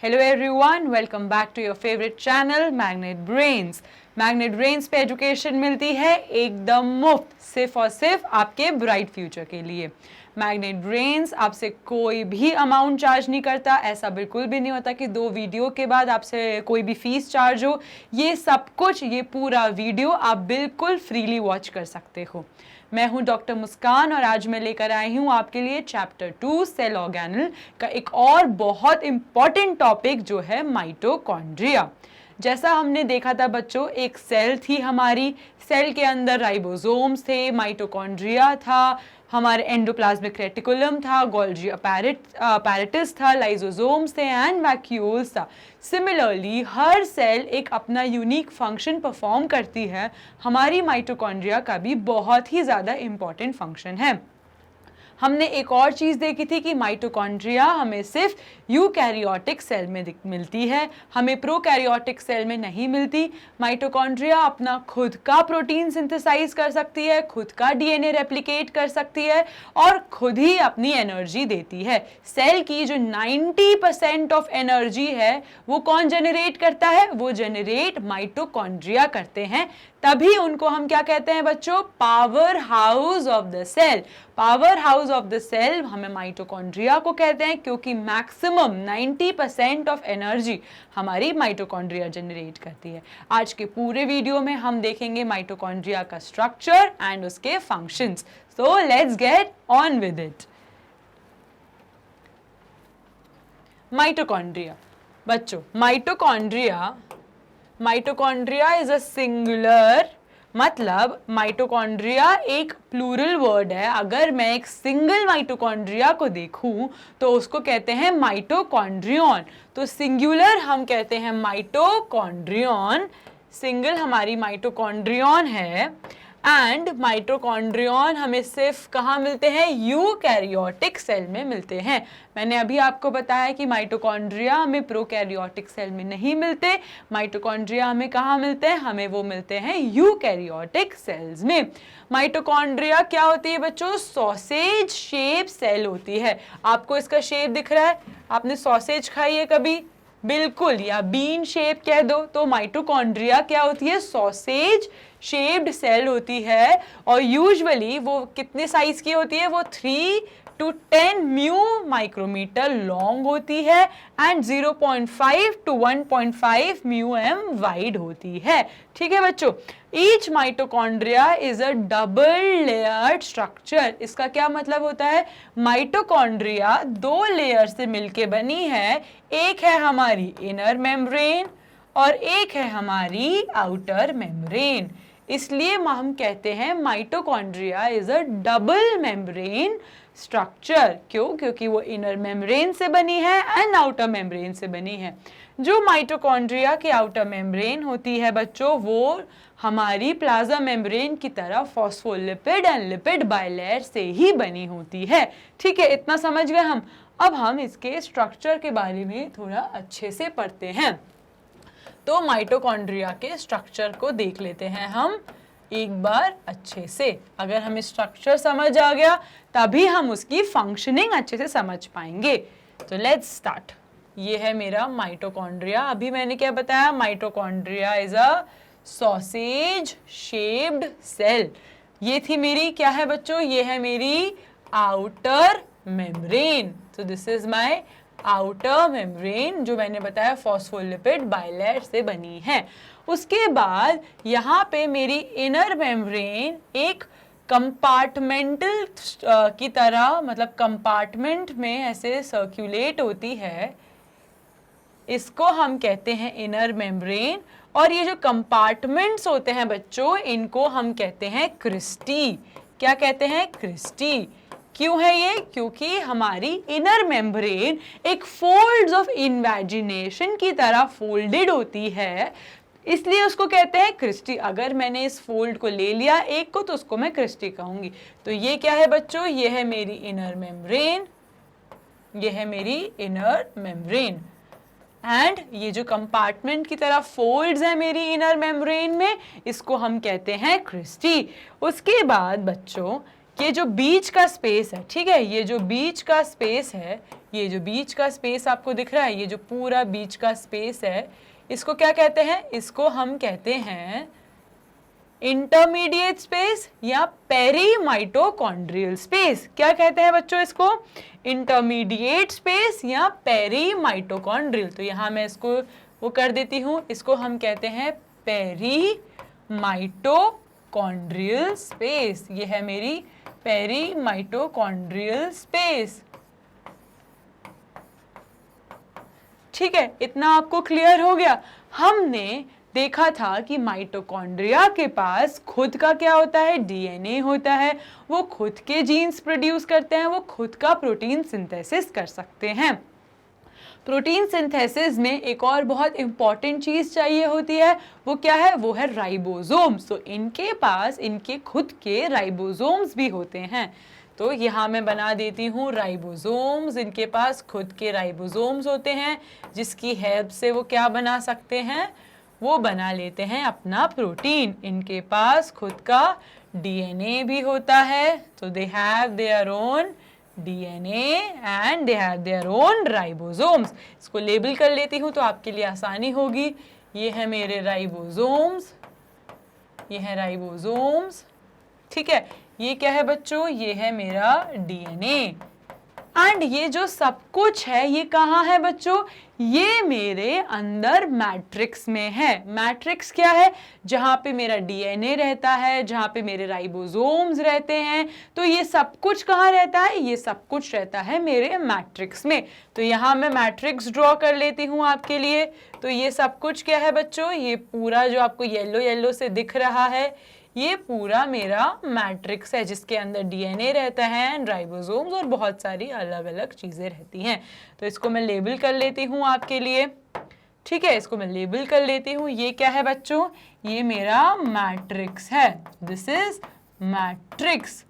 Hello everyone, welcome back to your favourite channel magnet brains. Magnet brains पे education मिलती है एकदम मुफ्त, सिर्फ और सिर्फ आपके ब्राइट फ्यूचर के लिए। मैग्नेट ब्रेन्स आपसे कोई भी अमाउंट चार्ज नहीं करता। ऐसा बिल्कुल भी नहीं होता कि 2 वीडियो के बाद आपसे कोई भी फीस चार्ज हो। ये सब कुछ, ये पूरा वीडियो आप बिल्कुल फ्रीली वॉच कर सकते हो। मैं हूं डॉक्टर मुस्कान और आज मैं लेकर आई हूं आपके लिए चैप्टर 2 सेल ऑर्गेनल का एक और बहुत इंपॉर्टेंट टॉपिक जो है माइटोकॉन्ड्रिया। जैसा हमने देखा था बच्चों, एक सेल थी हमारी, सेल के अंदर राइबोसोम्स थे, माइटोकॉन्ड्रिया था, हमारे एंडोप्लाज्मिक रेटिकुलम था, गोल्जी अपैरेटस था, लाइसोसोम्स थे एंड वैक्यूल्स था। सिमिलरली हर सेल एक अपना यूनिक फंक्शन परफॉर्म करती है। हमारी माइटोकॉन्ड्रिया का भी बहुत ही ज़्यादा इम्पॉर्टेंट फंक्शन है। हमने एक और चीज़ देखी थी कि माइटोकॉन्ड्रिया हमें सिर्फ यूकैरियोटिक सेल में मिलती है, हमें प्रोकैरियोटिक सेल में नहीं मिलती। माइटोकॉन्ड्रिया अपना खुद का प्रोटीन सिंथेसाइज कर सकती है, खुद का डीएनए रेप्लिकेट कर सकती है और खुद ही अपनी एनर्जी देती है। सेल की जो 90% ऑफ एनर्जी है वो कौन जनरेट करता है? वो जनरेट माइटोकॉन्ड्रिया करते हैं। तभी उनको हम क्या कहते हैं बच्चों? Power house of the cell. Power house of the cell हमें माइटोकॉन्ड्रिया को कहते हैं, क्योंकि मैक्सिमम 90% ऑफ एनर्जी हमारी माइटोकॉन्ड्रिया जनरेट करती है। आज के पूरे वीडियो में हम देखेंगे माइटोकॉन्ड्रिया का स्ट्रक्चर एंड उसके functions. So let's get on with it. Mitochondria बच्चों, माइटोकॉन्ड्रिया इज अ सिंगुलर, मतलब माइटोकॉन्ड्रिया एक प्लूरल वर्ड है। अगर मैं एक सिंगल माइटोकॉन्ड्रिया को देखूं तो उसको कहते हैं माइटोकॉन्ड्रियन। तो सिंगुलर हम कहते हैं माइटोकॉन्ड्रियन, सिंगल हमारी माइटोकॉन्ड्रियन है। एंड माइटोकॉन्ड्रियन हमें सिर्फ कहाँ मिलते हैं? यूकैरियोटिक सेल में मिलते हैं। मैंने अभी आपको बताया कि माइटोकॉन्ड्रिया हमें प्रोकैरियोटिक सेल में नहीं मिलते। माइटोकॉन्ड्रिया हमें कहाँ मिलते हैं? हमें वो मिलते हैं यूकैरियोटिक सेल्स में। माइटोकॉन्ड्रिया क्या होती है बच्चों? सॉसेज शेप सेल होती है। आपको इसका शेप दिख रहा है? आपने सॉसेज खाई है कभी? बिल्कुल, या बीन शेप कह दो। तो माइटोकॉन्ड्रिया क्या होती है? सॉसेज शेप्ड सेल होती है और यूजुअली वो कितने साइज की होती है? वो 3 to 10 म्यू माइक्रोमीटर लॉन्ग होती है and 0.5 to 1.5 mu M wide होती है। ठीक है बच्चों, each mitochondria is a double layered structure. इसका क्या मतलब होता है? माइटोकॉन्ड्रिया 2 लेयर से मिलके बनी है। एक है हमारी इनर मेम्ब्रेन और एक है हमारी आउटर मेम्ब्रेन। इसलिए हम कहते हैं mitochondria is a double membrane structure. क्यों? क्योंकि वो इनर मेम्ब्रेन से बनी है एंड आउटर मेम्ब्रेन से बनी है। जो माइटोकॉन्ड्रिया की आउटर मेम्ब्रेन होती है बच्चों, वो हमारी प्लाज्मा मेम्ब्रेन की तरह फॉस्फोलिपिड एंड लिपिड बाइलेयर से ही बनी होती है। ठीक है, इतना समझ गए हम। अब हम इसके स्ट्रक्चर के बारे में थोड़ा अच्छे से पढ़ते हैं। तो माइटोकॉन्ड्रिया के स्ट्रक्चर को देख लेते हैं हम एक बार अच्छे से। अगर हमें स्ट्रक्चर समझ आ गया तभी हम उसकी फंक्शनिंग अच्छे से समझ पाएंगे। तो लेट्स स्टार्ट। ये है मेरा माइटोकॉन्ड्रिया। अभी मैंने क्या बताया? Mitochondria is a sausage shaped cell. ये थी मेरी क्या है बच्चों? ये है मेरी आउटर मेम्ब्रेन। तो this is my outer membrane, जो मैंने बताया फॉस्फोलिपिड बाइलेयर से बनी है। उसके बाद यहाँ पे मेरी इनर मेम्ब्रेन एक कंपार्टमेंटल की तरह, मतलब कंपार्टमेंट में ऐसे सर्कुलेट होती है। इसको हम कहते हैं इनर मेम्ब्रेन। और ये जो कंपार्टमेंट्स होते हैं बच्चों, इनको हम कहते हैं क्रिस्टी। क्या कहते हैं? क्रिस्टी। क्यों है ये? क्योंकि हमारी इनर मेम्ब्रेन एक फोल्ड्स ऑफ इन्वेजिनेशन की तरह फोल्डेड होती है, इसलिए उसको कहते हैं क्रिस्टी। अगर मैंने इस फोल्ड को ले लिया एक को तो उसको मैं क्रिस्टी कहूंगी। तो ये क्या है बच्चों? ये है मेरी इनर मेम्ब्रेन, ये है मेरी इनर मेम्ब्रेन। एंड ये जो कंपार्टमेंट की तरह फोल्ड्स है मेरी इनर मेम्ब्रेन में, इसको हम कहते हैं क्रिस्टी। उसके बाद बच्चों ये जो बीच का स्पेस है, ठीक है, ये जो बीच का स्पेस है, ये जो बीच का स्पेस आपको दिख रहा है, ये जो पूरा बीच का स्पेस है, इसको क्या कहते हैं? इसको हम कहते हैं इंटरमीडिएट स्पेस या पेरीमाइटोकॉन्ड्रियल स्पेस। क्या कहते हैं बच्चों इसको? इंटरमीडिएट स्पेस या पेरीमाइटोकॉन्ड्रियल। तो यहाँ मैं इसको वो कर देती हूँ, इसको हम कहते हैं पेरीमाइटोकॉन्ड्रियल स्पेस। ये है मेरी पेरीमाइटोकॉन्ड्रियल स्पेस। ठीक है, इतना आपको क्लियर हो गया? हमने देखा था कि माइटोकॉन्ड्रिया के पास खुद का क्या होता है? डीएनए होता है, वो खुद के जीन्स प्रोड्यूस करते हैं, वो खुद का प्रोटीन सिंथेसिस कर सकते हैं। प्रोटीन सिंथेसिस में एक और बहुत इंपॉर्टेंट चीज चाहिए होती है, वो क्या है? वो है राइबोसोम्स। तो इनके पास इनके खुद के राइबोसोम्स भी होते हैं। तो यहाँ मैं बना देती हूँ राइबोसोम्स, इनके पास खुद के राइबोसोम्स होते हैं, जिसकी हेल्प से वो क्या बना सकते हैं? वो बना लेते हैं अपना प्रोटीन। इनके पास खुद का डीएनए भी होता है, तो they have their own DNA and they have their own ribosomes. इसको लेबल कर लेती हूँ तो आपके लिए आसानी होगी। ये है मेरे राइबोसोम्स, ये है राइबोसोम्स, ठीक है। ये क्या है बच्चों? ये है मेरा डीएनए। एंड ये जो सब कुछ है ये कहाँ है बच्चों? ये मेरे अंदर मैट्रिक्स में है। मैट्रिक्स क्या है? जहाँ पे मेरा डीएनए रहता है, जहाँ पे मेरे राइबोसोम्स रहते हैं। तो ये सब कुछ कहाँ रहता है? ये सब कुछ रहता है मेरे मैट्रिक्स में। तो यहाँ मैं मैट्रिक्स ड्रॉ कर लेती हूँ आपके लिए। तो ये सब कुछ क्या है बच्चों? ये पूरा जो आपको येलो येलो से दिख रहा है, ये पूरा मेरा मैट्रिक्स है, जिसके अंदर डीएनए रहता है एंड राइबोसोम्स और बहुत सारी अलग अलग चीज़ें रहती हैं। तो इसको मैं लेबल कर लेती हूँ आपके लिए, ठीक है। इसको मैं लेबल कर लेती हूँ। ये क्या है बच्चों? ये मेरा मैट्रिक्स है। This is matrix.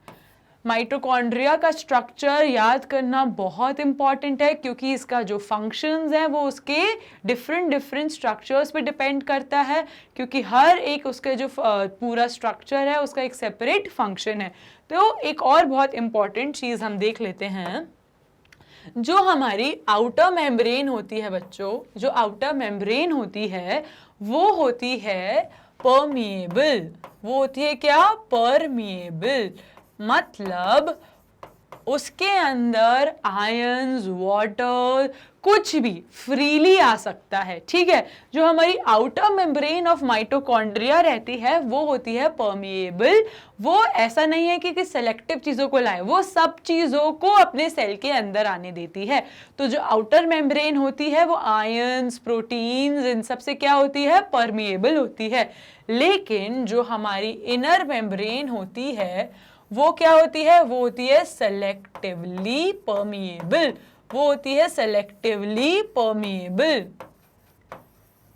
माइटोकॉन्ड्रिया का स्ट्रक्चर याद करना बहुत इंपॉर्टेंट है, क्योंकि इसका जो फंक्शंस हैं वो उसके डिफरेंट स्ट्रक्चर्स पे डिपेंड करता है, क्योंकि हर एक उसका जो पूरा स्ट्रक्चर है उसका एक सेपरेट फंक्शन है। तो एक और बहुत इंपॉर्टेंट चीज़ हम देख लेते हैं। जो हमारी आउटर मेम्ब्रेन होती है बच्चों, जो आउटर मेम्ब्रेन होती है वो होती है परमिएबल। वो होती है क्या? परमिएबल। मतलब उसके अंदर आयंस, वाटर, कुछ भी फ्रीली आ सकता है, ठीक है। जो हमारी आउटर मेम्ब्रेन ऑफ माइटोकॉन्ड्रिया रहती है वो होती है परमिएबल। वो ऐसा नहीं है कि सेलेक्टिव चीज़ों को लाए, वो सब चीज़ों को अपने सेल के अंदर आने देती है। तो जो आउटर मेम्ब्रेन होती है वो आयंस, प्रोटीन्स, इन सब से क्या होती है? परमिएबल होती है। लेकिन जो हमारी इनर मेम्ब्रेन होती है वो क्या होती है? वो होती है सेलेक्टिवली परमिएबल। वो होती है सेलेक्टिवली परमिएबल।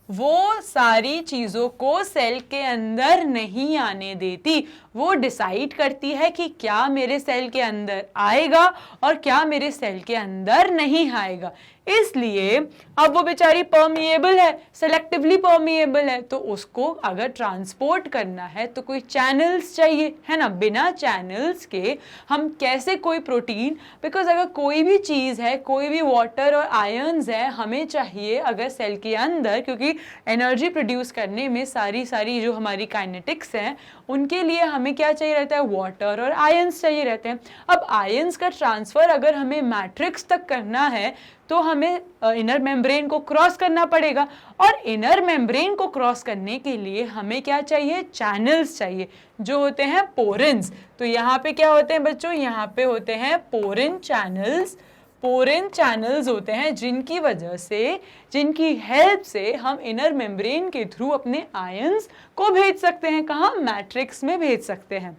वो सारी चीज़ों को सेल के अंदर नहीं आने देती। वो डिसाइड करती है कि क्या मेरे सेल के अंदर आएगा और क्या मेरे सेल के अंदर नहीं आएगा। इसलिए अब वो बेचारी परमिएबल है, सेलेक्टिवली परमिएबल है, तो उसको अगर ट्रांसपोर्ट करना है तो कोई चैनल्स चाहिए, है ना। बिना चैनल्स के हम कैसे कोई प्रोटीन, बिकॉज अगर कोई भी चीज़ है, कोई भी वाटर और आयंस है, हमें चाहिए अगर सेल के अंदर, क्योंकि एनर्जी प्रोड्यूस करने में सारी जो हमारी काइनेटिक्स हैं उनके लिए हमें क्या चाहिए रहता है? वाटर और आयंस चाहिए रहते हैं। अब आयंस का ट्रांसफ़र अगर हमें मैट्रिक्स तक करना है तो हमें इनर मेम्ब्रेन को क्रॉस करना पड़ेगा, और इनर मेम्ब्रेन को क्रॉस करने के लिए हमें क्या चाहिए? चैनल्स चाहिए, जो होते हैं पोरिन्स। तो यहाँ पे क्या होते हैं बच्चों? यहाँ पे होते हैं पोरिन चैनल्स। पोरिन चैनल्स होते हैं जिनकी वजह से, जिनकी हेल्प से हम इनर मेम्ब्रेन के थ्रू अपने आयंस को भेज सकते हैं। कहाँ? मैट्रिक्स में भेज सकते हैं।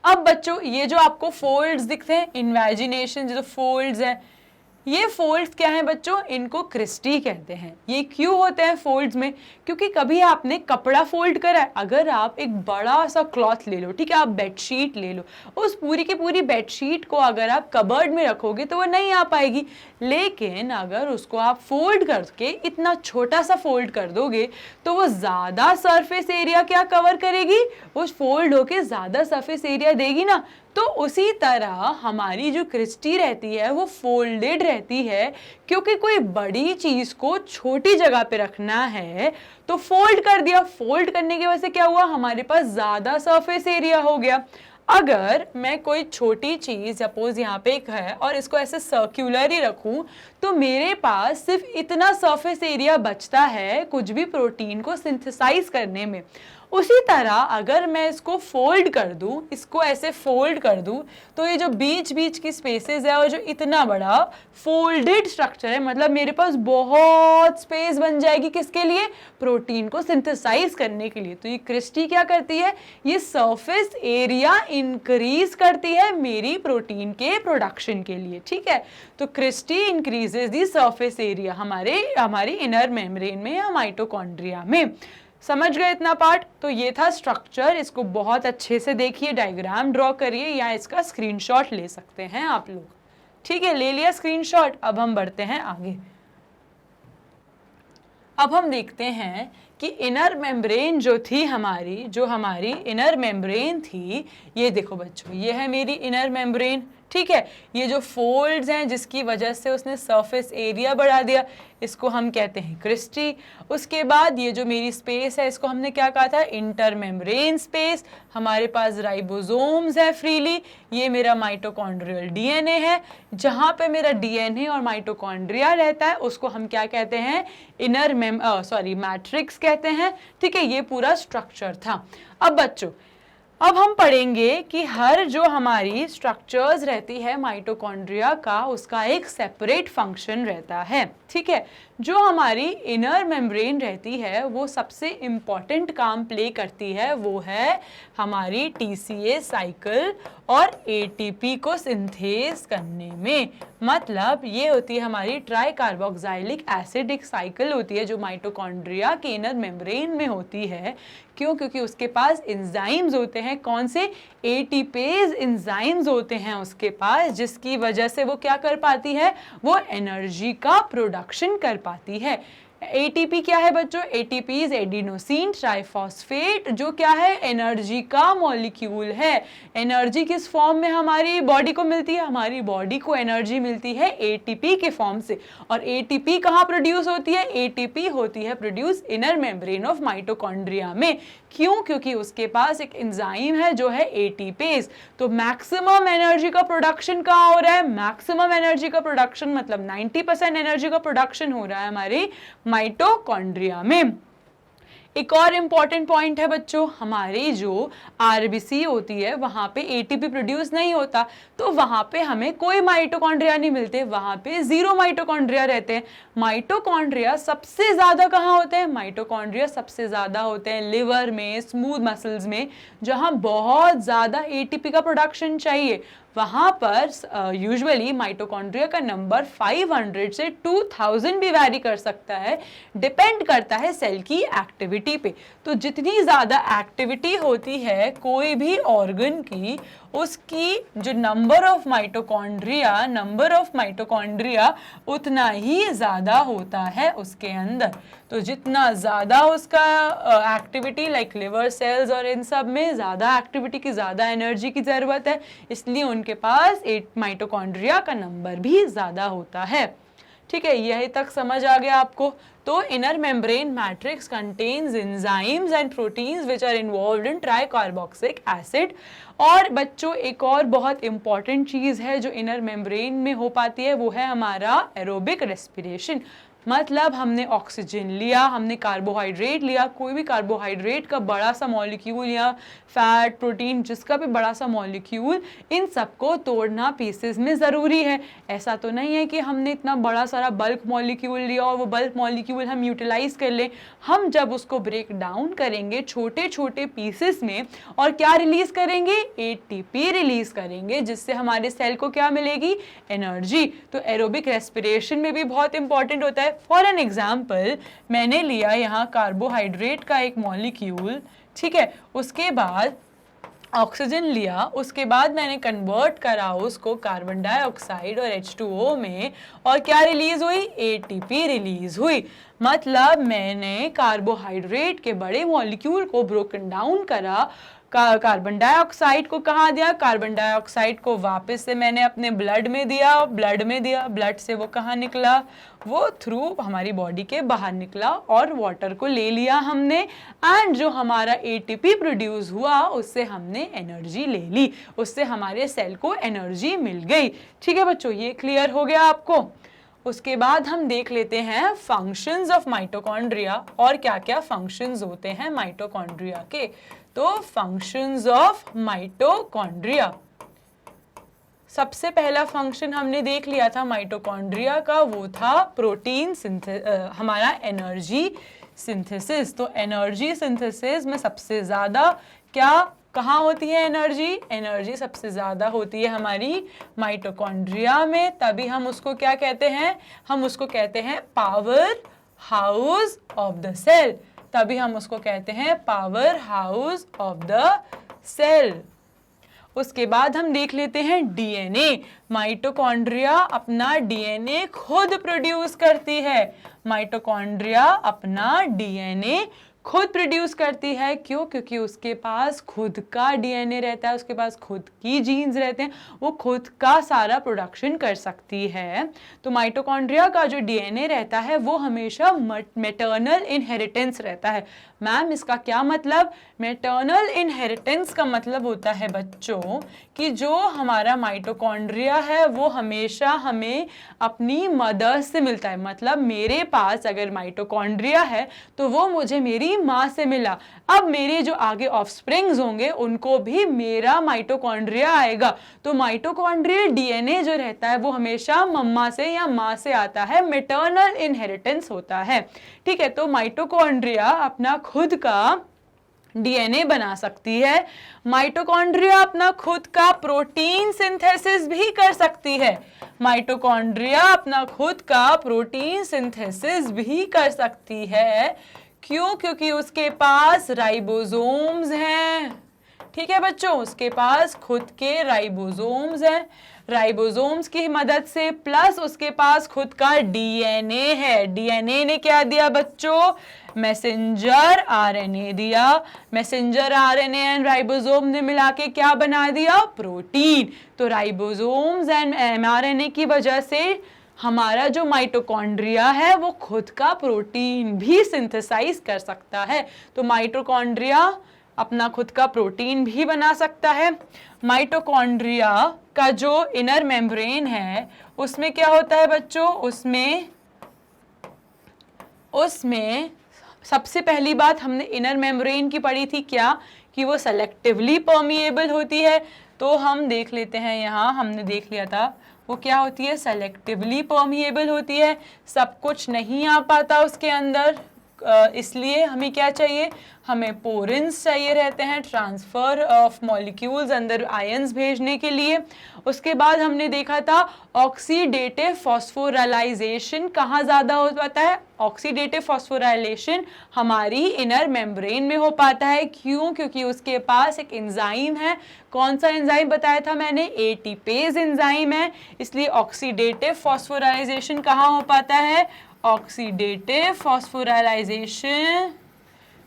अब बच्चों ये जो आपको फोल्ड्स दिखते हैं, इन्वेजिनेशन जो फोल्ड्स हैं, ये फोल्ड्स क्या हैं बच्चों? इनको क्रिस्टी कहते हैं। ये क्यों होते हैं फोल्ड्स में? क्योंकि कभी आपने कपड़ा फोल्ड करा है, अगर आप एक बड़ा सा क्लॉथ ले लो, ठीक है, आप बेडशीट ले लो, उस पूरी की पूरी बेडशीट को अगर आप कबर्ड में रखोगे तो वो नहीं आ पाएगी। लेकिन अगर उसको आप फोल्ड करके इतना छोटा सा फोल्ड कर दोगे तो वो ज़्यादा सरफेस एरिया क्या कवर करेगी? वो फोल्ड होके ज़्यादा सरफेस एरिया देगी ना, तो उसी तरह हमारी जो क्रिस्टी रहती है वो फोल्डेड रहती है, क्योंकि कोई बड़ी चीज को छोटी जगह पे रखना है तो फोल्ड कर दिया। फोल्ड करने की वजह से क्या हुआ, हमारे पास ज्यादा सरफेस एरिया हो गया। अगर मैं कोई छोटी चीज सपोज यहाँ पे एक है और इसको ऐसे सर्क्यूलर ही रखूं तो मेरे पास सिर्फ इतना सरफेस एरिया बचता है कुछ भी प्रोटीन को सिंथेसाइज करने में। उसी तरह अगर मैं इसको फोल्ड कर दूं, इसको ऐसे फोल्ड कर दूं, तो ये जो बीच बीच की स्पेसेस है और जो इतना बड़ा फोल्डेड स्ट्रक्चर है, मतलब मेरे पास बहुत स्पेस बन जाएगी किसके लिए, प्रोटीन को सिंथेसाइज करने के लिए। तो ये क्रिस्टी क्या करती है, ये सरफेस एरिया इंक्रीज करती है मेरी प्रोटीन के प्रोडक्शन के लिए। ठीक है, तो cristae increases the surface area हमारी इनर मेम्ब्रेन में या माइटोकॉन्ड्रिया में। समझ गए इतना पार्ट। तो ये था स्ट्रक्चर, इसको बहुत अच्छे से देखिए, डायग्राम ड्रॉ करिए या इसका स्क्रीनशॉट ले सकते हैं आप लोग। ठीक है, ले लिया स्क्रीनशॉट। अब हम बढ़ते हैं आगे। अब हम देखते हैं कि इनर मेम्ब्रेन जो थी जो हमारी इनर मेम्ब्रेन थी, ये देखो बच्चों, ये है मेरी इनर मेम्ब्रेन। ठीक है, ये जो फोल्ड्स हैं जिसकी वजह से उसने सरफेस एरिया बढ़ा दिया, इसको हम कहते हैं क्रिस्टी। उसके बाद ये जो मेरी स्पेस है इसको हमने क्या कहा था, इंटर मेम्ब्रेन स्पेस। हमारे पास राइबोसोम्स है फ्रीली, ये मेरा माइटोकॉन्ड्रियल डीएनए है। जहाँ पे मेरा डीएनए और माइटोकॉन्ड्रिया रहता है उसको हम क्या कहते हैं, मैट्रिक्स कहते हैं। ठीक है, ये पूरा स्ट्रक्चर था। अब बच्चों, अब हम पढ़ेंगे कि हर जो हमारी स्ट्रक्चर्स रहती है माइटोकॉन्ड्रिया का, उसका एक सेपरेट फंक्शन रहता है। ठीक है, जो हमारी इनर मेम्ब्रेन रहती है वो सबसे इम्पॉर्टेंट काम प्ले करती है, वो है हमारी टीसीए साइकिल और एटीपी को सिंथेस करने में। मतलब ये होती है हमारी ट्राई कार्बोक्सिलिक एसिड एक साइकिल होती है जो माइटोकॉन्ड्रिया के इनर मेम्ब्रेन में होती है। क्यों? क्योंकि उसके पास एंजाइम्स होते हैं। कौन से? एटीपेज एंजाइम्स होते हैं उसके पास, जिसकी वजह से वो क्या कर पाती है, वो एनर्जी का प्रोडक्शन कर पाती है। एटीपी क्या है बच्चों? एटीपी इज एडिनोसिन ट्राइफॉस्फेट, जो क्या है, एनर्जी का मॉलिक्यूल है। एनर्जी किस फॉर्म में हमारी बॉडी को मिलती है? हमारी बॉडी को एनर्जी मिलती है एटीपी के फॉर्म से। और एटीपी कहाँ प्रोड्यूस होती है? एटीपी होती है produce inner membrane of mitochondria में। क्यों? क्योंकि उसके पास एक एंजाइम है जो है एटीपेज। तो मैक्सिमम एनर्जी का प्रोडक्शन कहाँ हो रहा है? मैक्सिमम एनर्जी का प्रोडक्शन मतलब 90% एनर्जी का प्रोडक्शन हो रहा है हमारी माइटोकॉन्ड्रिया में। एक और इंपॉर्टेंट पॉइंट है बच्चों, हमारी जो आरबीसी होती है वहां पे एटीपी प्रोड्यूस नहीं होता, तो वहां पे हमें कोई माइटोकॉन्ड्रिया नहीं मिलते, वहां पे 0 माइटोकॉन्ड्रिया रहते हैं। माइटोकॉन्ड्रिया सबसे ज्यादा कहाँ होते हैं? माइटोकॉन्ड्रिया सबसे ज्यादा होते हैं लिवर में, स्मूथ मसल्स में, जहां बहुत ज्यादा एटीपी का प्रोडक्शन चाहिए। वहां पर यूजुअली माइटोकॉन्ड्रिया का नंबर 500 से 2000 भी वैरी कर सकता है, डिपेंड करता है सेल की एक्टिविटी पे। तो जितनी ज़्यादा एक्टिविटी होती है कोई भी ऑर्गन की, उसकी जो नंबर ऑफ माइटोकॉन्ड्रिया उतना ही ज़्यादा होता है उसके अंदर। तो जितना ज़्यादा उसका एक्टिविटी लाइक लिवर सेल्स और इन सब में ज़्यादा एक्टिविटी की, ज़्यादा एनर्जी की ज़रूरत है, इसलिए उनके पास माइटोकॉन्ड्रिया का नंबर भी ज़्यादा होता है। ठीक है, यही तक समझ आ गया आपको। तो inner membrane matrix contains enzymes and proteins which are involved in tricarboxylic acid. और बच्चों एक और बहुत इंपॉर्टेंट चीज़ है जो इनर मेम्ब्रेन में हो पाती है, वो है हमारा एरोबिक रेस्पिरेशन। मतलब हमने ऑक्सीजन लिया, हमने कार्बोहाइड्रेट लिया, कोई भी कार्बोहाइड्रेट का बड़ा सा मॉलिक्यूल या फैट, प्रोटीन, जिसका भी बड़ा सा मॉलिक्यूल, इन सबको तोड़ना पीसेस में ज़रूरी है। ऐसा तो नहीं है कि हमने इतना बड़ा सारा बल्क मॉलिक्यूल लिया और वो बल्क मॉलिक्यूल हम यूटिलाइज कर लें। हम जब उसको ब्रेक डाउन करेंगे छोटे छोटे पीसेस में, और क्या रिलीज करेंगे? एटीपी रिलीज करेंगे, जिससे हमारे सेल को क्या मिलेगी? एनर्जी। तो एरोबिक रेस्पिरेशन में भी बहुत इंपॉर्टेंट होता है। फॉर एन एग्जाम्पल, मैंने लिया यहाँ कार्बोहाइड्रेट का एक मॉलिक्यूल, ठीक है, उसके बाद ऑक्सीजन लिया, उसके बाद मैंने कन्वर्ट करा उसको कार्बन डाइऑक्साइड और H2O में, और क्या रिलीज हुई? एटीपी रिलीज हुई। मतलब मैंने कार्बोहाइड्रेट के बड़े मॉलिक्यूल को ब्रोकन डाउन करा, कार्बन डाइऑक्साइड को कहाँ दिया, कार्बन डाइऑक्साइड को वापस से मैंने अपने ब्लड में दिया, ब्लड से वो कहाँ निकला, वो थ्रू हमारी बॉडी के बाहर निकला और वाटर को ले लिया हमने, एंड जो हमारा एटीपी प्रोड्यूस हुआ उससे हमने एनर्जी ले ली, उससे हमारे सेल को एनर्जी मिल गई। ठीक है बच्चों, ये क्लियर हो गया आपको। उसके बाद हम देख लेते हैं फंक्शंस ऑफ माइटोकॉन्ड्रिया, और क्या क्या फंक्शंस होते हैं माइटोकॉन्ड्रिया के। तो फंक्शंस ऑफ माइटोकॉन्ड्रिया, सबसे पहला फंक्शन हमने देख लिया था माइटोकॉन्ड्रिया का, वो था प्रोटीन हमारा एनर्जी सिंथेसिस। तो एनर्जी सिंथेसिस में सबसे ज़्यादा क्या कहाँ होती है एनर्जी, एनर्जी सबसे ज़्यादा होती है हमारी माइटोकॉन्ड्रिया में, तभी हम उसको क्या कहते हैं, हम उसको कहते हैं power house of the cell, तभी हम उसको कहते हैं power house of the cell. उसके बाद हम देख लेते हैं डीएनए। माइटोकॉन्ड्रिया अपना डीएनए खुद प्रोड्यूस करती है, माइटोकॉन्ड्रिया अपना डीएनए खुद प्रोड्यूस करती है। क्यों? क्योंकि उसके पास खुद का डीएनए रहता है, उसके पास खुद की जीन्स रहते हैं, वो खुद का सारा प्रोडक्शन कर सकती है। तो माइटोकॉन्ड्रिया का जो डीएनए रहता है वो हमेशा मैटरनल इनहेरिटेंस रहता है। मैम इसका क्या मतलब? मैटरनल इनहेरिटेंस का मतलब होता है बच्चों कि जो हमारा माइटोकॉन्ड्रिया है वो हमेशा हमें अपनी मदर से मिलता है। मतलब मेरे पास अगर माइटोकॉन्ड्रिया है तो वो मुझे मेरी माँ से मिला। अब मेरे जो आगे ऑफस्प्रिंग्स होंगे उनको भी मेरा माइटोकॉन्ड्रिया आएगा। तो माइटोकॉन्ड्रियल डीएनए जो रहता है वो हमेशा मम्मा से या माँ से आता है, मैटरनल इनहेरिटेंस होता है। ठीक है, तो माइटोकॉन्ड्रिया अपना खुद का डीएनए बना सकती है, माइटोकॉन्ड्रिया अपना खुद का प्रोटीन सिंथेसिस भी कर सकती है, माइटोकॉन्ड्रिया अपना खुद का प्रोटीन सिंथेसिस भी कर सकती है। क्यों? क्योंकि उसके पास राइबोसोम्स हैं। ठीक है बच्चों, उसके पास खुद के राइबोसोम्स हैं, राइबोसोम्स की मदद से, प्लस उसके पास खुद का डीएनए है। डीएनए ने क्या दिया बच्चों? मैसेंजर आरएनए दिया। मैसेंजर आरएनए एंड राइबोसोम ने मिला के क्या बना दिया? प्रोटीन। तो राइबोसोम्स एंड एमआरएनए की वजह से हमारा जो माइटोकॉन्ड्रिया है वो खुद का प्रोटीन भी सिंथेसाइज कर सकता है। तो माइटोकॉन्ड्रिया अपना खुद का प्रोटीन भी बना सकता है। माइटोकॉन्ड्रिया का जो इनर मेम्ब्रेन है उसमें क्या होता है बच्चों? उसमें सबसे पहली बात हमने इनर मेम्ब्रेन की पढ़ी थी क्या, कि वो सेलेक्टिवली परमिएबल होती है। तो हम देख लेते हैं, यहाँ हमने देख लिया था वो क्या होती है, सेलेक्टिवली परमिएबल होती है। सब कुछ नहीं आ पाता उसके अंदर, इसलिए हमें क्या चाहिए, हमें पोरेंस चाहिए रहते हैं, ट्रांसफर ऑफ मॉलिक्यूल्स अंदर आयंस भेजने के लिए। उसके बाद हमने देखा था ऑक्सीडेटिव फॉस्फोराइलेशन कहाँ ज़्यादा हो पाता है? ऑक्सीडेटिव फॉस्फोराइलेशन हमारी इनर मेम्ब्रेन में हो पाता है। क्यों? क्योंकि उसके पास एक एंजाइम है। कौन सा एंजाइम बताया था मैंने? एटीपेज एंजाइम है, इसलिए ऑक्सीडेटिव फॉस्फोराइलेशन कहाँ हो पाता है? ऑक्सीडेटिव फॉस्फोराइलेशन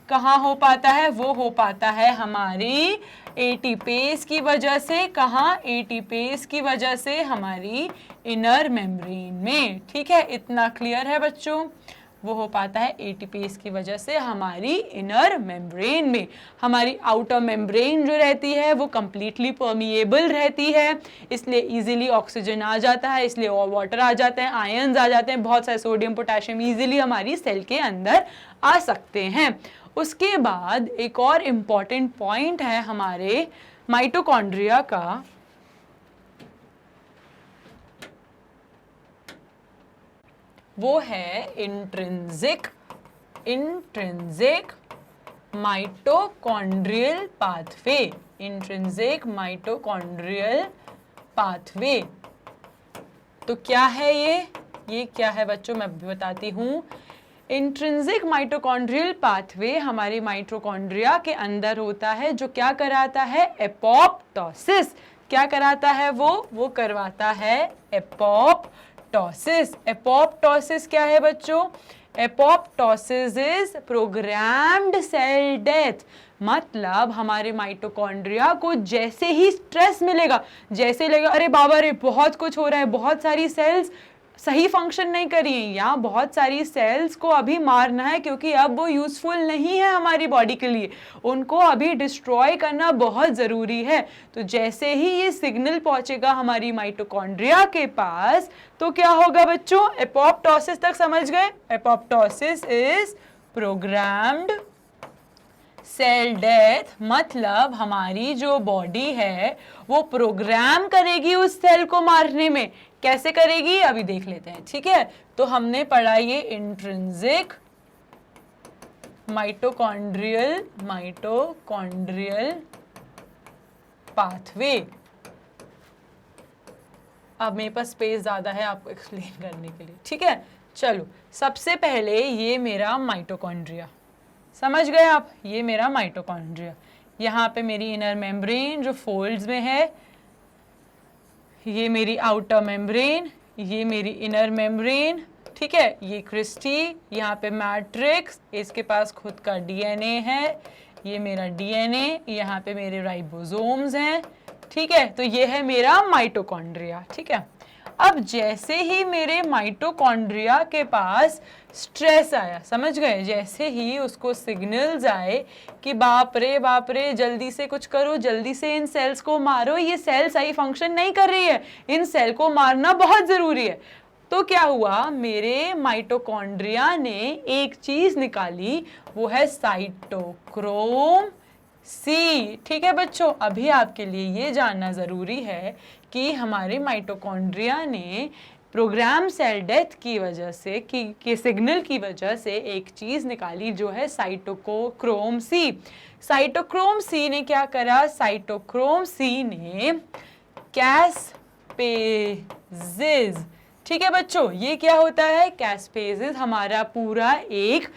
कहाँ हो पाता है? वो हो पाता है हमारी एटीपेज की वजह से। कहाँ? एटीपेज की वजह से हमारी इनर मेम्ब्रेन में। ठीक है, इतना क्लियर है बच्चों? वो हो पाता है एटीपेज की वजह से हमारी इनर मेम्ब्रेन में। हमारी आउटर मेम्ब्रेन जो रहती है वो कंप्लीटली परमिएबल रहती है, इसलिए इजीली ऑक्सीजन आ जाता है, इसलिए और वाटर आ जाते हैं, आयंस आ जाते हैं, बहुत सारे सोडियम पोटेशियम इजीली हमारी सेल के अंदर आ सकते हैं। उसके बाद एक और इम्पॉर्टेंट पॉइंट है हमारे माइटोकॉन्ड्रिया का, वो है intrinsic mitochondrial pathway. Intrinsic mitochondrial pathway तो क्या है ये क्या है बच्चों? मैं भी बताती हूँ। इंट्रिंसिक माइटोकॉन्ड्रियल पाथवे हमारी माइटोकॉन्ड्रिया के अंदर होता है, जो क्या कराता है? एपोप्टोसिस। क्या कराता है वो करवाता है एपोप्टोसिस। एपोप्टोसिस क्या है बच्चों? Apoptosis is programmed cell death, मतलब हमारे माइटोकॉन्ड्रिया को जैसे ही स्ट्रेस मिलेगा, जैसे लगेगा अरे बाबा रे बहुत कुछ हो रहा है, बहुत सारी सेल्स सही फंक्शन नहीं कर रही हैं, या बहुत सारी सेल्स को अभी मारना है क्योंकि अब वो यूजफुल नहीं है हमारी बॉडी के लिए, उनको अभी डिस्ट्रॉय करना बहुत ज़रूरी है। तो जैसे ही ये सिग्नल पहुंचेगा हमारी माइटोकॉन्ड्रिया के पास, तो क्या होगा बच्चों, एपोप्टोसिस तक समझ गए? Apoptosis is programmed cell death, मतलब हमारी जो बॉडी है वो प्रोग्राम करेगी उस सेल को मारने में। कैसे करेगी अभी देख लेते हैं, ठीक है? तो हमने पढ़ा ये इंट्रिंसिक माइटोकॉन्ड्रियल पाथवे। अब मेरे पास स्पेस ज्यादा है आपको एक्सप्लेन करने के लिए, ठीक है? चलो, सबसे पहले ये मेरा माइटोकॉन्ड्रिया, समझ गए आप? ये मेरा माइटोकॉन्ड्रिया, यहाँ पे मेरी इनर मेम्ब्रेन जो फोल्ड्स में है, ये मेरी आउटर मेम्ब्रेन, ये मेरी इनर मेम्ब्रेन, ठीक है? ये क्रिस्टी, यहाँ पे मैट्रिक्स, इसके पास खुद का डीएनए है, ये मेरा डीएनए, यहाँ पे मेरे राइबोसोम्स हैं, ठीक है? तो ये है मेरा माइटोकॉन्ड्रिया, ठीक है? अब जैसे ही मेरे माइटोकॉन्ड्रिया के पास स्ट्रेस आया, समझ गए? जैसे ही उसको सिग्नल्स आए कि बाप रे जल्दी से कुछ करो, जल्दी से इन सेल्स को मारो, ये सेल सही फंक्शन नहीं कर रही है, इन सेल को मारना बहुत ज़रूरी है। तो क्या हुआ, मेरे माइटोकॉन्ड्रिया ने एक चीज़ निकाली, वो है साइटोक्रोम सी, ठीक है बच्चों? अभी आपके लिए ये जानना ज़रूरी है कि हमारे माइटोकॉन्ड्रिया ने प्रोग्राम सेल डेथ की वजह से कि सिग्नल की वजह से एक चीज़ निकाली जो है साइटोक्रोम सी। साइटोक्रोम सी ने क्या करा, साइटोक्रोम सी ने कैस्पेजेज, ठीक है बच्चों? ये क्या होता है? कैस्पेजेज हमारा पूरा एक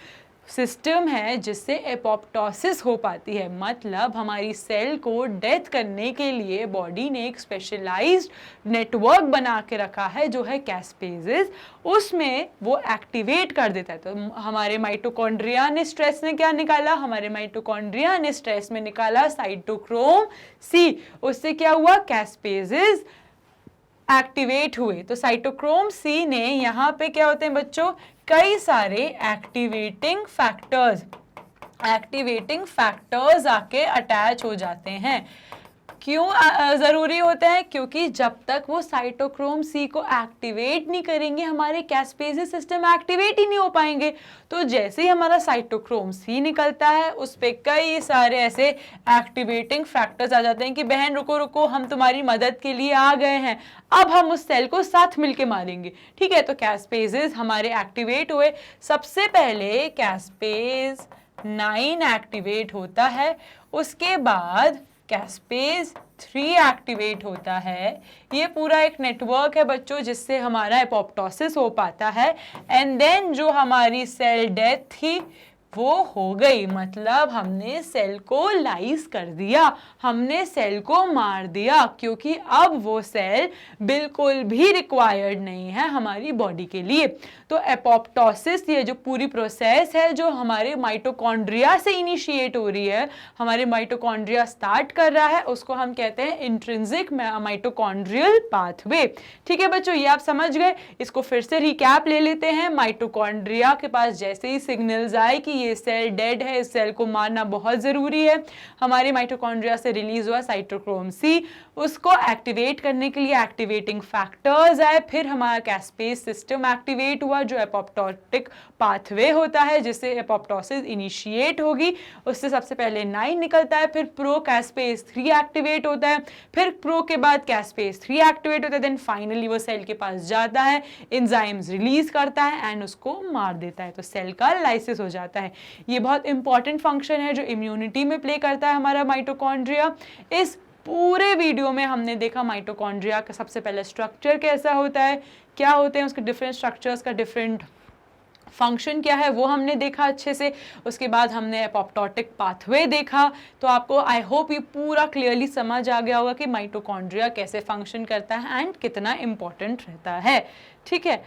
सिस्टम है जिससे एपोप्टोसिस हो पाती है, मतलब हमारी सेल को डेथ करने के लिए बॉडी ने एक स्पेशलाइज्ड नेटवर्क बना के रखा है जो है कैस्पेजेस, उसमें वो एक्टिवेट कर देता है। तो हमारे माइटोकॉन्ड्रिया ने स्ट्रेस में क्या निकाला, हमारे माइटोकॉन्ड्रिया ने स्ट्रेस में निकाला साइटोक्रोम सी, उससे क्या हुआ, कैस्पेजेस एक्टिवेट हुए। तो साइटोक्रोम सी ने यहाँ पे क्या होते हैं बच्चों, कई सारे एक्टिवेटिंग फैक्टर्स आके अटैच हो जाते हैं। क्यों ज़रूरी होते हैं? क्योंकि जब तक वो साइटोक्रोम सी को एक्टिवेट नहीं करेंगे हमारे कैस्पेजेस सिस्टम एक्टिवेट ही नहीं हो पाएंगे। तो जैसे ही हमारा साइटोक्रोम सी निकलता है उस पर कई सारे ऐसे एक्टिवेटिंग फैक्टर्स आ जाते हैं कि बहन रुको हम तुम्हारी मदद के लिए आ गए हैं, अब हम उस सेल को साथ मिलके मारेंगे, ठीक है? तो कैस्पेजेस हमारे एक्टिवेट हुए। सबसे पहले कैस्पेज 9 एक्टिवेट होता है, उसके बाद कैस्पेज 3 एक्टिवेट होता है। ये पूरा एक नेटवर्क है बच्चों जिससे हमारा एपोप्टोसिस हो पाता है। एंड देन जो हमारी सेल डेथ थी वो हो गई, मतलब हमने सेल को लाइज कर दिया, हमने सेल को मार दिया, क्योंकि अब वो सेल बिल्कुल भी रिक्वायर्ड नहीं है हमारी बॉडी के लिए। तो एपोप्टोसिस ये जो पूरी प्रोसेस है जो हमारे माइटोकॉन्ड्रिया से इनिशिएट हो रही है, हमारे माइटोकॉन्ड्रिया स्टार्ट कर रहा है, उसको हम कहते हैं इंट्रिंसिक माइटोकॉन्ड्रियल पाथवे, ठीक है बच्चों? ये आप समझ गए। इसको फिर से रिकैप ले लेते हैं। माइटोकॉन्ड्रिया के पास जैसे ही सिग्नल्स आए कि ये सेल डेड है, इस सेल को मारना बहुत ज़रूरी है, हमारे माइटोकॉन्ड्रिया से रिलीज हुआ साइटोक्रोम सी, उसको एक्टिवेट करने के लिए एक्टिवेटिंग फैक्टर्स आए, फिर हमारा कैस्पेज सिस्टम एक्टिवेट हुआ जो एपोप्टोटिक पाथवे होता है जिससे एपोप्टोसिस इनिशिएट होगी। उससे सबसे पहले 9 निकलता है, फिर प्रो कैस्पेज 3 एक्टिवेट होता है, फिर प्रो के बाद कैस्पेज 3 एक्टिवेट होता है, देन फाइनली वो सेल के पास जाता है, एंजाइम्स रिलीज करता है एंड उसको मार देता है, तो सेल का लाइसिस हो जाता है। ये बहुत इंपॉर्टेंट फंक्शन है जो इम्यूनिटी में प्ले करता है हमारा माइटोकॉन्ड्रिया। इस पूरे वीडियो में हमने देखा माइटोकॉन्ड्रिया का सबसे पहले स्ट्रक्चर कैसा होता है, क्या होते हैं उसके डिफरेंट स्ट्रक्चर्स का डिफरेंट फंक्शन क्या है वो हमने देखा अच्छे से। उसके बाद हमने एपोप्टोटिक पाथवे देखा। तो आपको आई होप ये पूरा क्लियरली समझ आ गया होगा कि माइटोकॉन्ड्रिया कैसे फंक्शन करता है एंड कितना इम्पोर्टेंट रहता है, ठीक है?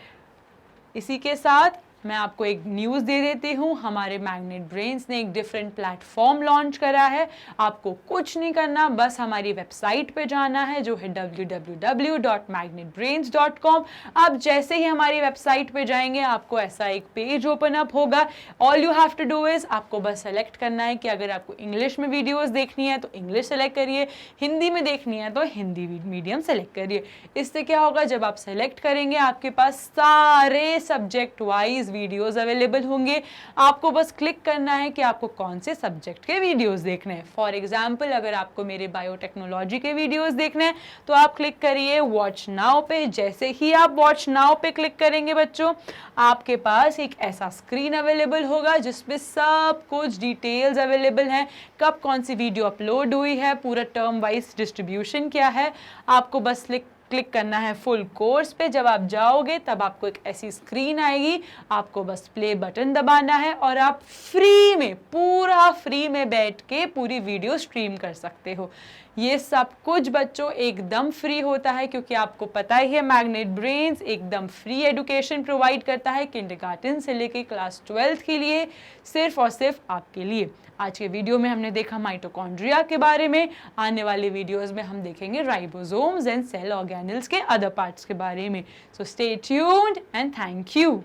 इसी के साथ मैं आपको एक न्यूज़ दे देती हूँ, हमारे मैग्नेट ब्रेन्स ने एक डिफरेंट प्लेटफॉर्म लॉन्च करा है। आपको कुछ नहीं करना, बस हमारी वेबसाइट पे जाना है जो है www.magnetbrains.com। आप जैसे ही हमारी वेबसाइट पे जाएंगे आपको ऐसा एक पेज ओपन अप होगा। All you have to do is आपको बस सेलेक्ट करना है कि अगर आपको इंग्लिश में वीडियोस देखनी है तो इंग्लिश सेलेक्ट करिए, हिंदी में देखनी है तो हिंदी मीडियम सेलेक्ट करिए। इससे क्या होगा, जब आप सेलेक्ट करेंगे आपके पास सारे सब्जेक्ट वाइज वीडियोस अवेलेबल होंगे। आपको बस क्लिक करना है कि आपको कौन से सब्जेक्ट के वीडियोस देखने हैं। फॉर एग्जाम्पल अगर आपको मेरे बायोटेक्नोलॉजी के वीडियोस देखने हैं तो आप क्लिक करिए वॉच नाउ पे। जैसे ही आप वॉच नाउ पे क्लिक करेंगे बच्चों, आपके पास एक ऐसा स्क्रीन अवेलेबल होगा जिसमें सब कुछ डिटेल्स अवेलेबल हैं, कब कौन सी वीडियो अपलोड हुई है, पूरा टर्म वाइज डिस्ट्रीब्यूशन क्या है। आपको बस क्लिक करना है फुल कोर्स पे। जब आप जाओगे तब आपको एक ऐसी स्क्रीन आएगी, आपको बस प्ले बटन दबाना है और आप फ्री में, पूरा फ्री में बैठ के पूरी वीडियो स्ट्रीम कर सकते हो। ये सब कुछ बच्चों एकदम फ्री होता है क्योंकि आपको पता ही है मैग्नेट ब्रेन्स एकदम फ्री एजुकेशन प्रोवाइड करता है किंडरगार्टन से लेके क्लास 12 के लिए, सिर्फ और सिर्फ आपके लिए। आज के वीडियो में हमने देखा माइटोकॉन्ड्रिया के बारे में। आने वाले वीडियोस में हम देखेंगे राइबोसोम्स एंड सेल ऑर्गेनेल्स के अदर पार्ट्स के बारे में। So stay tuned and thank you.